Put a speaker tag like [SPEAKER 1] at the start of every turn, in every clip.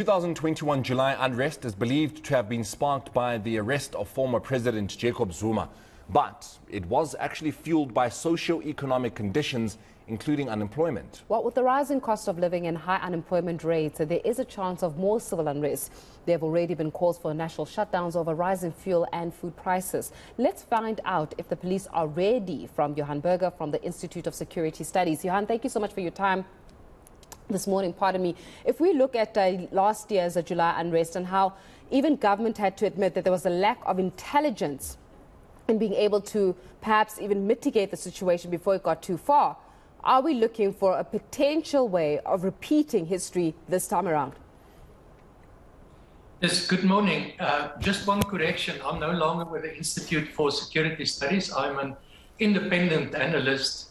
[SPEAKER 1] 2021 July unrest is believed to have been sparked by the arrest of former President Jacob Zuma, but it was actually fueled by socio-economic conditions, including unemployment.
[SPEAKER 2] Well, with the rising cost of living and high unemployment rates, there is a chance of more civil unrest. There have already been calls for national shutdowns over rising fuel and food prices. Let's find out if the police are ready from Johan Berger from the Institute of Security Studies. Johan, thank you so much for your time this morning. Pardon me. If we look at last year's July unrest and how even government had to admit that there was a lack of intelligence in being able to perhaps even mitigate the situation before it got too far, are we looking for a potential way of repeating history this time around?
[SPEAKER 3] Yes, good morning. Just one correction. I'm no longer with the Institute for Security Studies. I'm an independent analyst.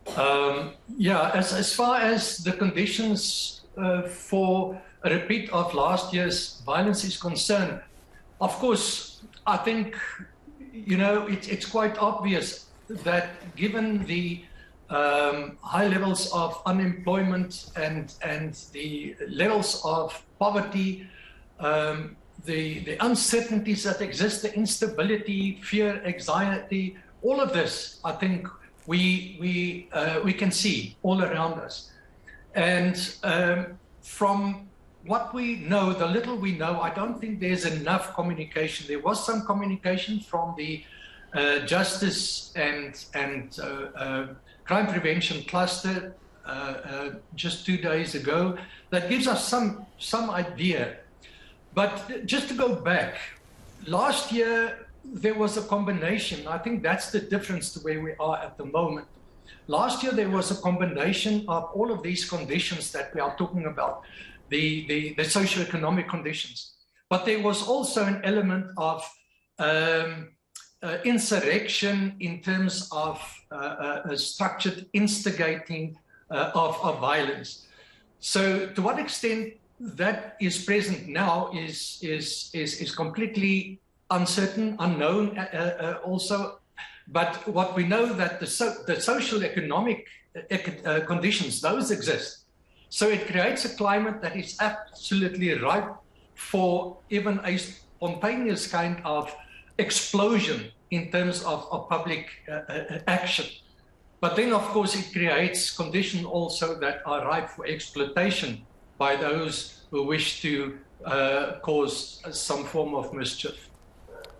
[SPEAKER 3] As far as the conditions for a repeat of last year's violence is concerned, of course, I think, it's quite obvious that given the high levels of unemployment and the levels of poverty, the uncertainties that exist, the instability, fear, anxiety, all of this, I think, we can see all around us. And from what we know, the little we know, I don't think there's enough communication. There was some communication from the Justice and Crime Prevention Cluster just 2 days ago that gives us some idea. But just to go back, last year, there was a combination. I think that's the difference to where we are at the moment. Last year, there was a combination of all of these conditions that we are talking about, the socio-economic conditions. But there was also an element of insurrection in terms of a structured instigating of violence. So to what extent that is present now is completely uncertain, unknown also, but what we know that the social economic conditions, those exist. So it creates a climate that is absolutely ripe for even a spontaneous kind of explosion in terms of public action. But then, of course, it creates conditions also that are ripe for exploitation by those who wish to cause some form of mischief.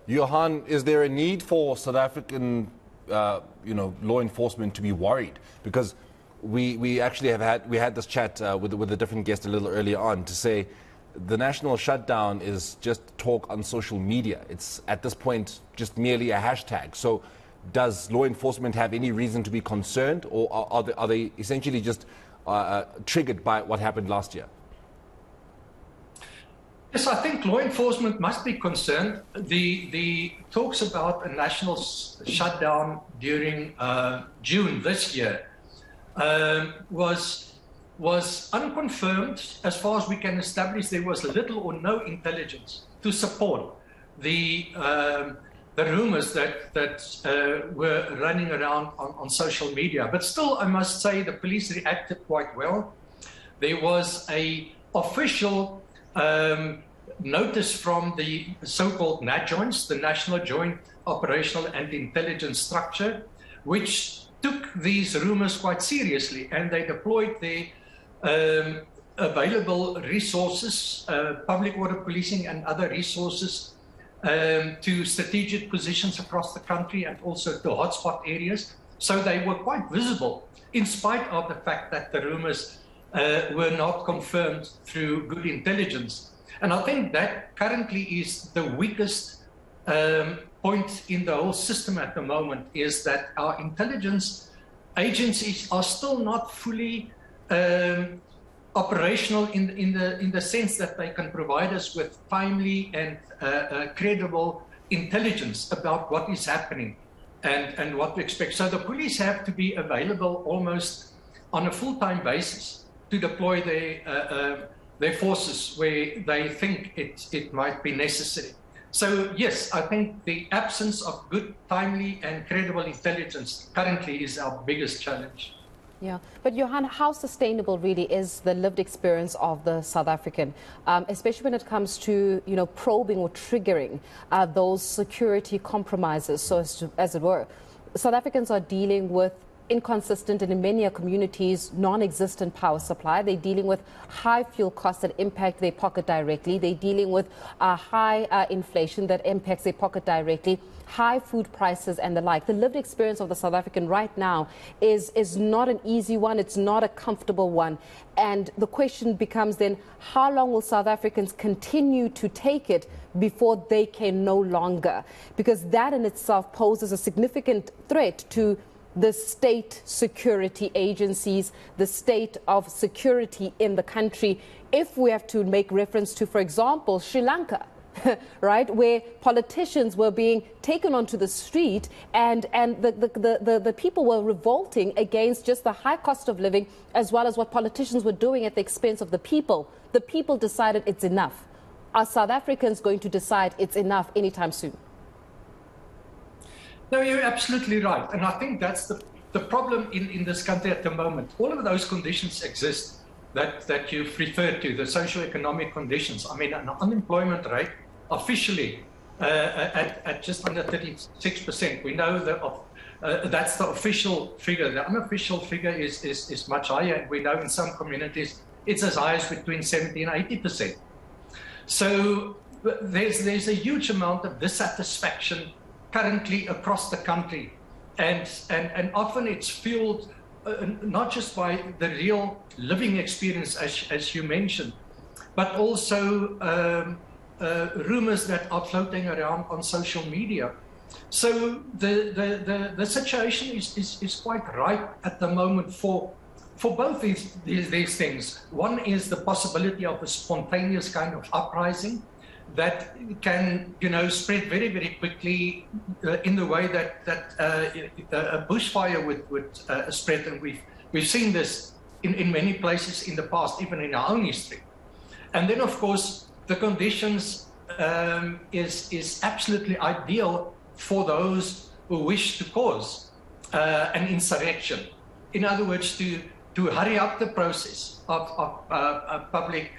[SPEAKER 1] Johan, is there a need for South African, law enforcement to be worried? Because we actually had this chat with a different guest a little earlier on to say the national shutdown is just talk on social media. It's at this point just merely a hashtag. So does law enforcement have any reason to be concerned, or are they essentially just triggered by what happened last year?
[SPEAKER 3] Yes, I think law enforcement must be concerned. The talks about a national shutdown during June this year was unconfirmed. As far as we can establish, there was little or no intelligence to support the rumors that were running around on social media. But still, I must say, the police reacted quite well. There was an official notice from the so-called NAJOINS, the National Joint Operational and Intelligence Structure, which took these rumors quite seriously, and they deployed their available resources, public order policing and other resources, to strategic positions across the country and also to hotspot areas. So they were quite visible, in spite of the fact that the rumors were not confirmed through good intelligence. And I think that currently is the weakest point in the whole system at the moment, is that our intelligence agencies are still not fully operational in the sense that they can provide us with timely and credible intelligence about what is happening and what to expect. So the police have to be available almost on a full-time basis to deploy their forces where they think it might be necessary. So yes, I think the absence of good, timely and credible intelligence currently is our biggest challenge.
[SPEAKER 2] Yeah, but Johan, how sustainable really is the lived experience of the South African, especially when it comes to, probing or triggering those security compromises, so as it were? South Africans are dealing with inconsistent and in many communities non-existent power supply. They're dealing with high fuel costs that impact their pocket directly. They're dealing with high inflation that impacts their pocket directly, high food prices and the like. The lived experience of the South African right now is not an easy one. It's not a comfortable one. And the question becomes then, how long will South Africans continue to take it before they can no longer? Because that in itself poses a significant threat to the state security agencies, the state of security in the country. If we have to make reference to, for example, Sri Lanka, right, where politicians were being taken onto the street and the people were revolting against just the high cost of living as well as what politicians were doing at the expense of the people. The people decided it's enough. Are South Africans going to decide it's enough anytime soon?
[SPEAKER 3] No, you're absolutely right. And I think that's the problem in this country at the moment. All of those conditions exist that you've referred to, the socio-economic conditions. I mean, an unemployment rate officially at just under 36%. We know that that's the official figure. The unofficial figure is much higher. And we know in some communities it's as high as between 70 and 80%. So there's a huge amount of dissatisfaction currently across the country, and often it's fueled not just by the real living experience, as you mentioned, but also rumors that are floating around on social media. So the situation is quite ripe at the moment for both these things. One is the possibility of a spontaneous kind of uprising that can, spread very, very quickly in the way that a bushfire would spread. And we've seen this in many places in the past, even in our own history. And then, of course, the conditions is absolutely ideal for those who wish to cause an insurrection. In other words, to hurry up the process of public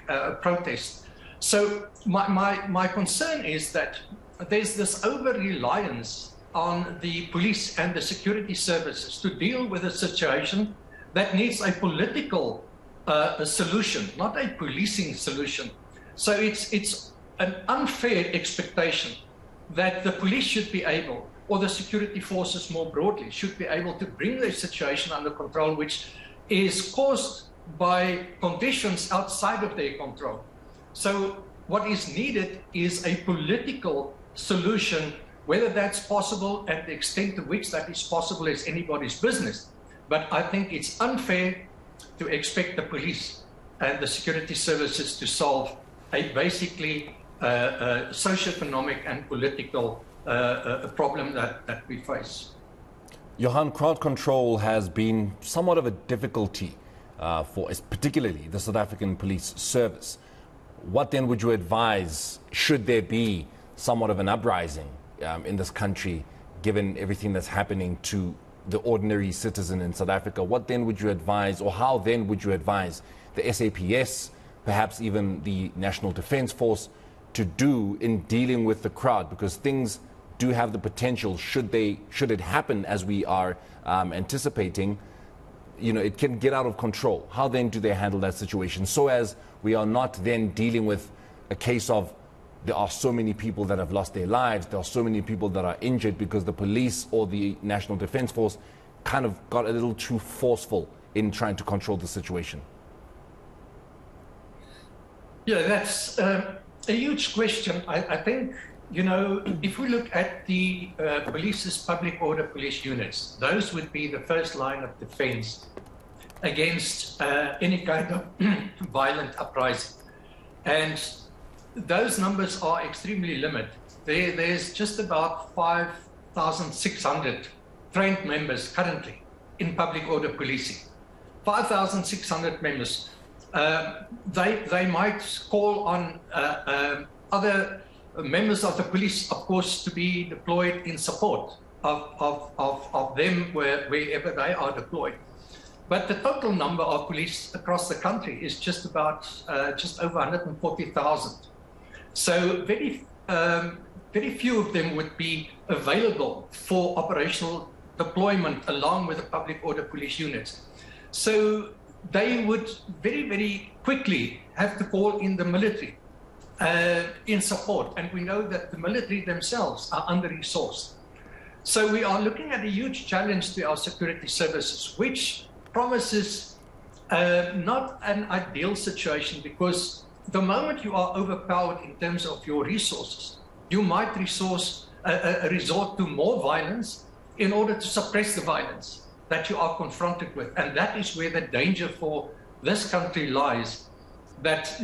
[SPEAKER 3] protest. So my concern is that there's this over-reliance on the police and the security services to deal with a situation that needs a political solution, not a policing solution. So it's an unfair expectation that the police should be able, or the security forces more broadly, should be able to bring the situation under control, which is caused by conditions outside of their control. So what is needed is a political solution. Whether that's possible and the extent to which that is possible is anybody's business. But I think it's unfair to expect the police and the security services to solve a basically socio-economic and political problem that we face.
[SPEAKER 1] Johan, crowd control has been somewhat of a difficulty for particularly the South African Police Service. What then would you advise, should there be somewhat of an uprising in this country, given everything that's happening to the ordinary citizen in South Africa? What then would you advise, or how then would you advise the SAPS, perhaps even the National Defence Force, to do in dealing with the crowd? Because things do have the potential, should it happen as we are anticipating, it can get out of control. How then do they handle that situation so as we are not then dealing with a case of there are so many people that have lost their lives, there are so many people that are injured because the police or the National Defence Force kind of got a little too forceful in trying to control the situation?
[SPEAKER 3] Yeah, that's a huge question. I think, if we look at the police's public order police units, those would be the first line of defense against any kind of violent uprising. And those numbers are extremely limited. There's just about 5,600 trained members currently in public order policing. 5,600 members. They might call on other members of the police, of course, to be deployed in support of them wherever they are deployed. But the total number of police across the country is just over 140,000. So very few of them would be available for operational deployment along with the public order police units. So they would very, very quickly have to call in the military in support. And we know that the military themselves are under-resourced. So we are looking at a huge challenge to our security services, which promises not an ideal situation, because the moment you are overpowered in terms of your resources, you might resort to more violence in order to suppress the violence that you are confronted with. And that is where the danger for this country lies, that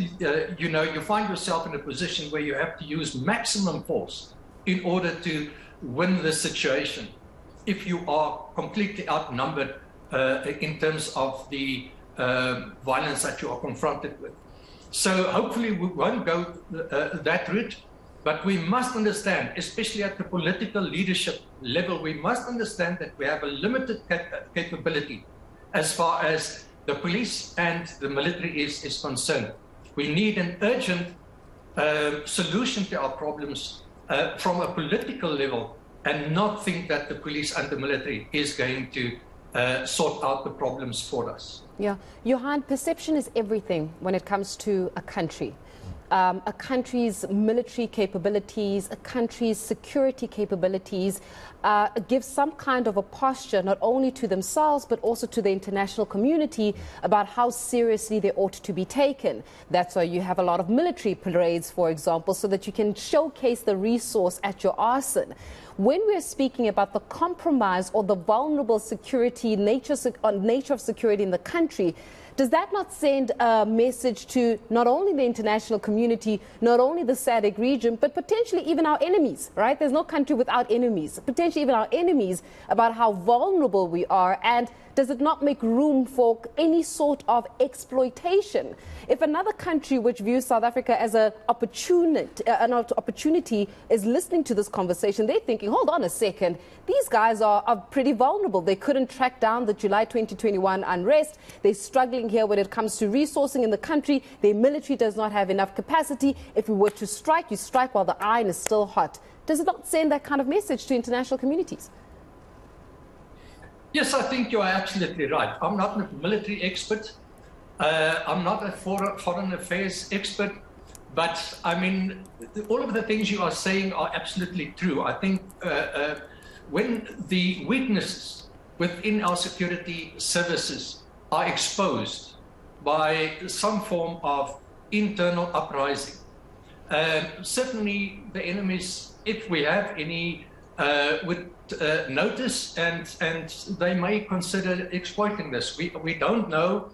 [SPEAKER 3] you find yourself in a position where you have to use maximum force in order to win the situation if you are completely outnumbered in terms of the violence that you are confronted with. So hopefully we won't go that route, but we must understand, especially at the political leadership level, we must understand that we have a limited capability as far as the police and the military is concerned. We need an urgent solution to our problems from a political level, and not think that the police and the military is going to sort out the problems for us.
[SPEAKER 2] Yeah, Johan, perception is everything when it comes to a country. A country's military capabilities, a country's security capabilities give some kind of a posture not only to themselves but also to the international community about how seriously they ought to be taken. That's why you have a lot of military parades, for example, so that you can showcase the resource at your arsenal. When we're speaking about the compromise or the vulnerable security nature of security in the country, does that not send a message to not only the international community, not only the SADC region, but potentially even our enemies, right? There's no country without enemies, potentially even our enemies, about how vulnerable we are? And does it not make room for any sort of exploitation? If another country which views South Africa as an opportunity is listening to this conversation, they're thinking, hold on a second, these guys are pretty vulnerable. They couldn't track down the July 2021 unrest. They're struggling here when it comes to resourcing in the country. Their military does not have enough capacity. If we were to strike, you strike while the iron is still hot. Does it not send that kind of message to international communities?
[SPEAKER 3] Yes, I think you are absolutely right. I'm not a military expert. I'm not a foreign affairs expert. But, I mean, all of the things you are saying are absolutely true. I think when the weaknesses within our security services are exposed by some form of internal uprising, certainly the enemies, if we have any, would notice, and they may consider exploiting this. We don't know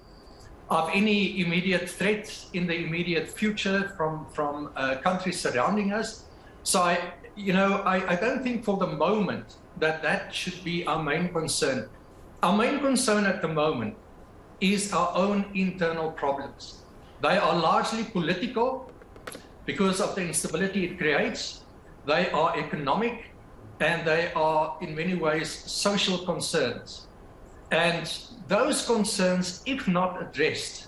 [SPEAKER 3] of any immediate threat in the immediate future from countries surrounding us. So I don't think for the moment that should be our main concern. Our main concern at the moment is our own internal problems. They are largely political because of the instability it creates. They are economic, and they are in many ways social concerns. And those concerns, if not addressed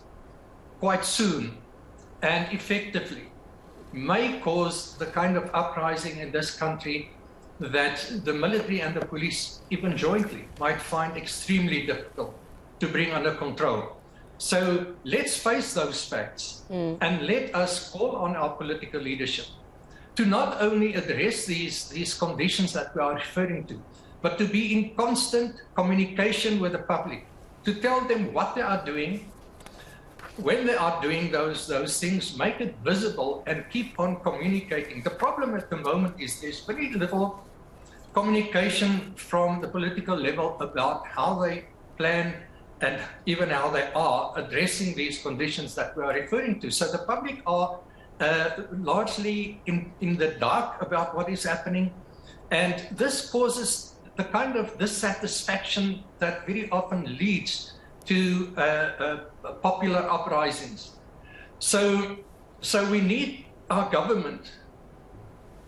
[SPEAKER 3] quite soon and effectively, may cause the kind of uprising in this country that the military and the police, even jointly, might find extremely difficult to bring under control. So let's face those facts and let us call on our political leadership to not only address these conditions that we are referring to, but to be in constant communication with the public, to tell them what they are doing, when they are doing those things, make it visible and keep on communicating. The problem at the moment is there's very little communication from the political level about how they plan and even how they are addressing these conditions that we are referring to. So the public are largely in the dark about what is happening, and this causes the kind of dissatisfaction that very often leads to popular uprisings. So we need our government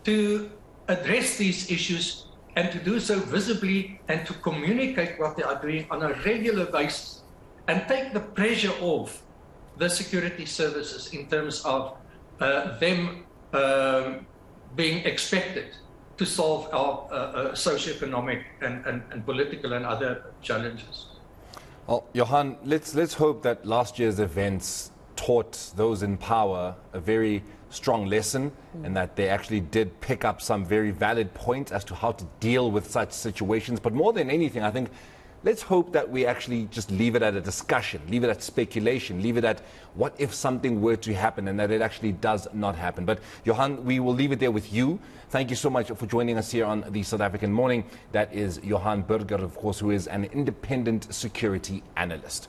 [SPEAKER 3] to address these issues and to do so visibly and to communicate what they are doing on a regular basis and take the pressure off the security services in terms of them being expected to solve our socio-economic and political and other challenges.
[SPEAKER 1] Well, Johan, let's hope that last year's events taught those in power a very strong lesson and that they actually did pick up some very valid points as to how to deal with such situations. But more than anything, I think let's hope that we actually just leave it at a discussion, leave it at speculation, leave it at what if something were to happen, and that it actually does not happen. But Johan, we will leave it there with you. Thank you so much for joining us here on the South African Morning. That is Johan Burger, of course, who is an independent security analyst.